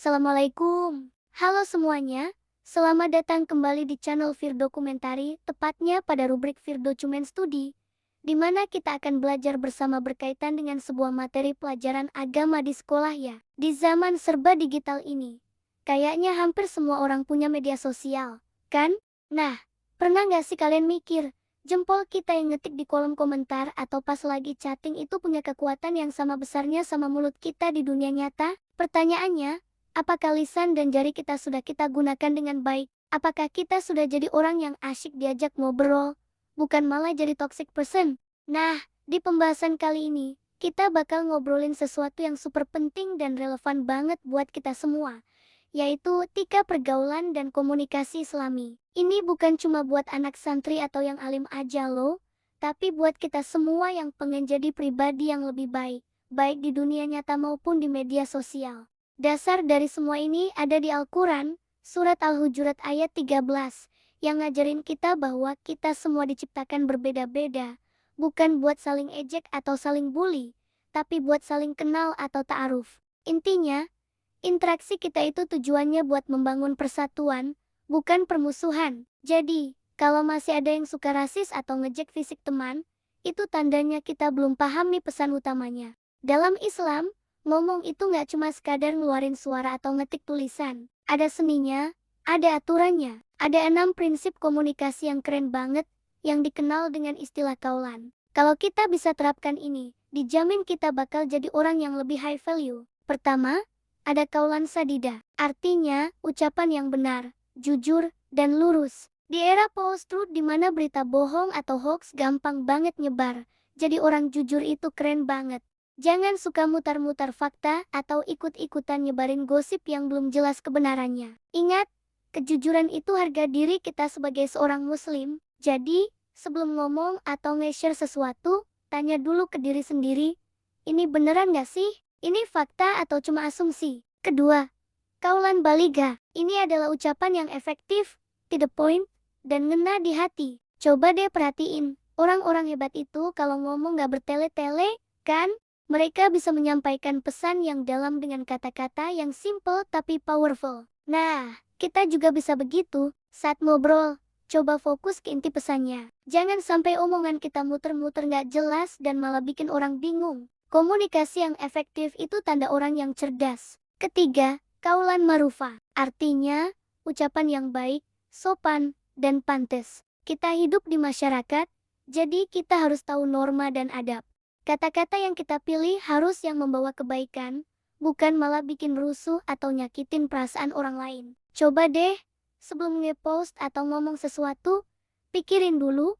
Assalamualaikum. Halo semuanya, selamat datang kembali di channel Firdo Komentari, tepatnya pada rubrik Firdo Cumen Studi, di mana kita akan belajar bersama berkaitan dengan sebuah materi pelajaran agama di sekolah ya. Di zaman serba digital ini, kayaknya hampir semua orang punya media sosial, kan? Nah, pernah nggak sih kalian mikir, jempol kita yang ngetik di kolom komentar atau pas lagi chatting itu punya kekuatan yang sama besarnya sama mulut kita di dunia nyata? Pertanyaannya, apakah lisan dan jari kita sudah kita gunakan dengan baik? Apakah kita sudah jadi orang yang asyik diajak ngobrol, bukan malah jadi toxic person? Nah, di pembahasan kali ini, kita bakal ngobrolin sesuatu yang super penting dan relevan banget buat kita semua, yaitu etika pergaulan dan komunikasi Islami. Ini bukan cuma buat anak santri atau yang alim aja loh, tapi buat kita semua yang pengen jadi pribadi yang lebih baik, baik di dunia nyata maupun di media sosial. Dasar dari semua ini ada di Al-Quran, surat Al-Hujurat ayat 13, yang ngajarin kita bahwa kita semua diciptakan berbeda-beda, bukan buat saling ejek atau saling bully, tapi buat saling kenal atau ta'aruf. Intinya, interaksi kita itu tujuannya buat membangun persatuan, bukan permusuhan. Jadi, kalau masih ada yang suka rasis atau ngejek fisik teman, itu tandanya kita belum paham nih pesan utamanya. Dalam Islam, ngomong itu nggak cuma sekadar ngeluarin suara atau ngetik tulisan. Ada seninya, ada aturannya. Ada 6 prinsip komunikasi yang keren banget, yang dikenal dengan istilah kaulan. Kalau kita bisa terapkan ini, dijamin kita bakal jadi orang yang lebih high value. Pertama, ada kaulan sadida. Artinya, ucapan yang benar, jujur, dan lurus. Di era post-truth di mana berita bohong atau hoax gampang banget nyebar, jadi orang jujur itu keren banget. Jangan suka mutar-mutar fakta atau ikut-ikutan nyebarin gosip yang belum jelas kebenarannya. Ingat, kejujuran itu harga diri kita sebagai seorang muslim. Jadi, sebelum ngomong atau nge-share sesuatu, tanya dulu ke diri sendiri, ini beneran gak sih? Ini fakta atau cuma asumsi? Kedua, kaulan balighah. Ini adalah ucapan yang efektif, to the point, dan ngena di hati. Coba deh perhatiin, orang-orang hebat itu kalau ngomong gak bertele-tele, kan? Mereka bisa menyampaikan pesan yang dalam dengan kata-kata yang simple tapi powerful. Nah, kita juga bisa begitu. Saat ngobrol, coba fokus ke inti pesannya. Jangan sampai omongan kita muter-muter gak jelas dan malah bikin orang bingung. Komunikasi yang efektif itu tanda orang yang cerdas. Ketiga, kaulan ma'rufah. Artinya, ucapan yang baik, sopan, dan pantes. Kita hidup di masyarakat, jadi kita harus tahu norma dan adab. Kata-kata yang kita pilih harus yang membawa kebaikan, bukan malah bikin rusuh atau nyakitin perasaan orang lain. Coba deh, sebelum nge-post atau ngomong sesuatu, pikirin dulu,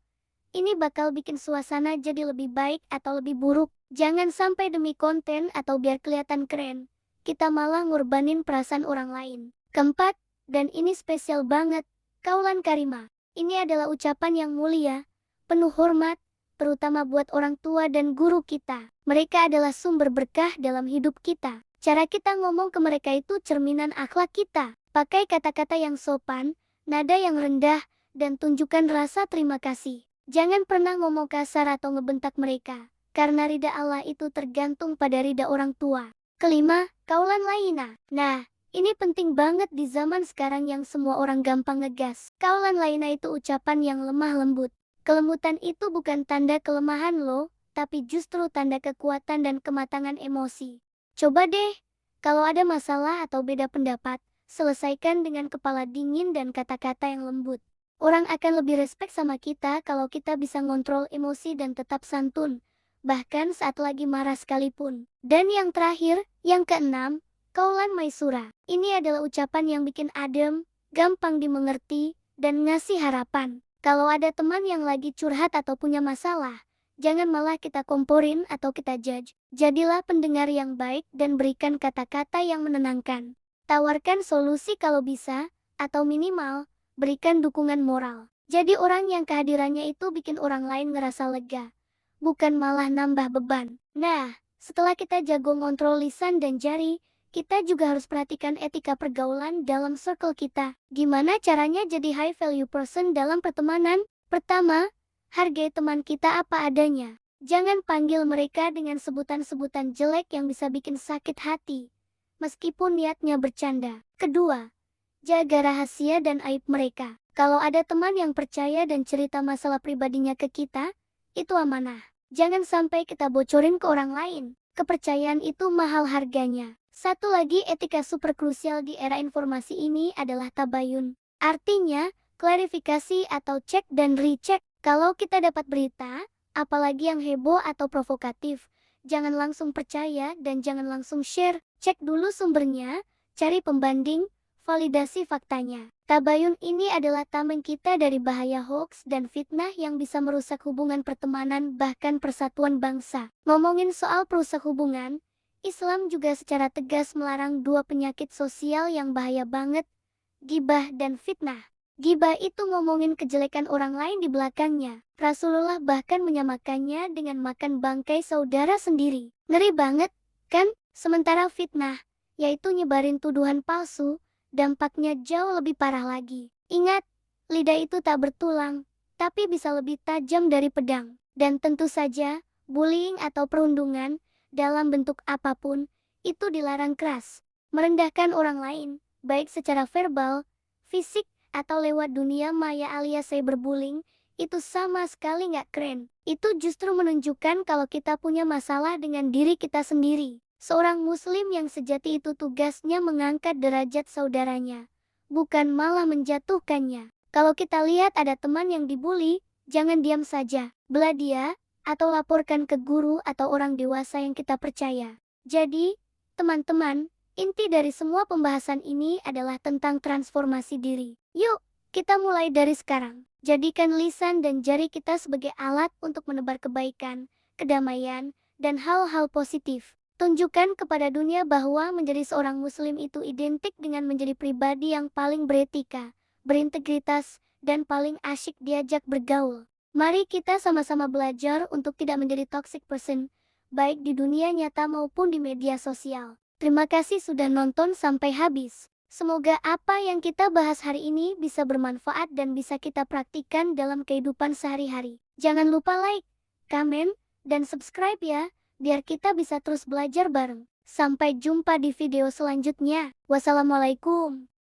ini bakal bikin suasana jadi lebih baik atau lebih buruk. Jangan sampai demi konten atau biar kelihatan keren, kita malah ngorbanin perasaan orang lain. Keempat, dan ini spesial banget, kaulan karimah. Ini adalah ucapan yang mulia, penuh hormat, terutama buat orang tua dan guru kita. Mereka adalah sumber berkah dalam hidup kita. Cara kita ngomong ke mereka itu cerminan akhlak kita. Pakai kata-kata yang sopan, nada yang rendah, dan tunjukkan rasa terima kasih. Jangan pernah ngomong kasar atau ngebentak mereka, karena ridha Allah itu tergantung pada ridha orang tua. Kelima, kaulan lainah. Nah, ini penting banget di zaman sekarang yang semua orang gampang ngegas. Kaulan lainah itu ucapan yang lemah lembut. Kelembutan itu bukan tanda kelemahan loh, tapi justru tanda kekuatan dan kematangan emosi. Coba deh, kalau ada masalah atau beda pendapat, selesaikan dengan kepala dingin dan kata-kata yang lembut. Orang akan lebih respek sama kita kalau kita bisa ngontrol emosi dan tetap santun, bahkan saat lagi marah sekalipun. Dan yang terakhir, yang keenam, kaulan maisura. Ini adalah ucapan yang bikin adem, gampang dimengerti, dan ngasih harapan. Kalau ada teman yang lagi curhat atau punya masalah, jangan malah kita komporin atau kita judge. Jadilah pendengar yang baik dan berikan kata-kata yang menenangkan. Tawarkan solusi kalau bisa, atau minimal, berikan dukungan moral. Jadi orang yang kehadirannya itu bikin orang lain ngerasa lega, bukan malah nambah beban. Nah, setelah kita jago ngontrol lisan dan jari, kita juga harus perhatikan etika pergaulan dalam circle kita. Gimana caranya jadi high value person dalam pertemanan? Pertama, hargai teman kita apa adanya. Jangan panggil mereka dengan sebutan-sebutan jelek yang bisa bikin sakit hati. meskipun niatnya bercanda. Kedua, jaga rahasia dan aib mereka. Kalau ada teman yang percaya dan cerita masalah pribadinya ke kita, itu amanah. Jangan sampai kita bocorin ke orang lain. Kepercayaan itu mahal harganya. Satu lagi etika super krusial di era informasi ini adalah tabayun. Artinya, klarifikasi atau cek dan recheck. Kalau kita dapat berita, apalagi yang heboh atau provokatif, jangan langsung percaya dan jangan langsung share. Cek dulu sumbernya, cari pembanding, validasi faktanya. Tabayun ini adalah tameng kita dari bahaya hoax dan fitnah yang bisa merusak hubungan pertemanan bahkan persatuan bangsa. Ngomongin soal perusak hubungan, Islam juga secara tegas melarang dua penyakit sosial yang bahaya banget, gibah dan fitnah. Gibah itu ngomongin kejelekan orang lain di belakangnya. Rasulullah bahkan menyamakannya dengan makan bangkai saudara sendiri. Ngeri banget, kan? Sementara fitnah, yaitu nyebarin tuduhan palsu, dampaknya jauh lebih parah lagi. Ingat, lidah itu tak bertulang, tapi bisa lebih tajam dari pedang. Dan tentu saja, bullying atau perundungan, dalam bentuk apapun, itu dilarang keras. Merendahkan orang lain, baik secara verbal, fisik, atau lewat dunia maya alias cyberbullying, itu sama sekali nggak keren. Itu justru menunjukkan kalau kita punya masalah dengan diri kita sendiri. Seorang muslim yang sejati itu tugasnya mengangkat derajat saudaranya, bukan malah menjatuhkannya. Kalau kita lihat ada teman yang dibully, jangan diam saja. Belah dia, atau laporkan ke guru atau orang dewasa yang kita percaya. Jadi, teman-teman, inti dari semua pembahasan ini adalah tentang transformasi diri. Yuk, kita mulai dari sekarang. Jadikan lisan dan jari kita sebagai alat untuk menebar kebaikan, kedamaian, dan hal-hal positif. Tunjukkan kepada dunia bahwa menjadi seorang muslim itu identik dengan menjadi pribadi yang paling beretika, berintegritas, dan paling asyik diajak bergaul. Mari kita sama-sama belajar untuk tidak menjadi toxic person, baik di dunia nyata maupun di media sosial. Terima kasih sudah nonton sampai habis. Semoga apa yang kita bahas hari ini bisa bermanfaat dan bisa kita praktikkan dalam kehidupan sehari-hari. Jangan lupa like, komen, dan subscribe ya, biar kita bisa terus belajar bareng. Sampai jumpa di video selanjutnya. Wassalamualaikum.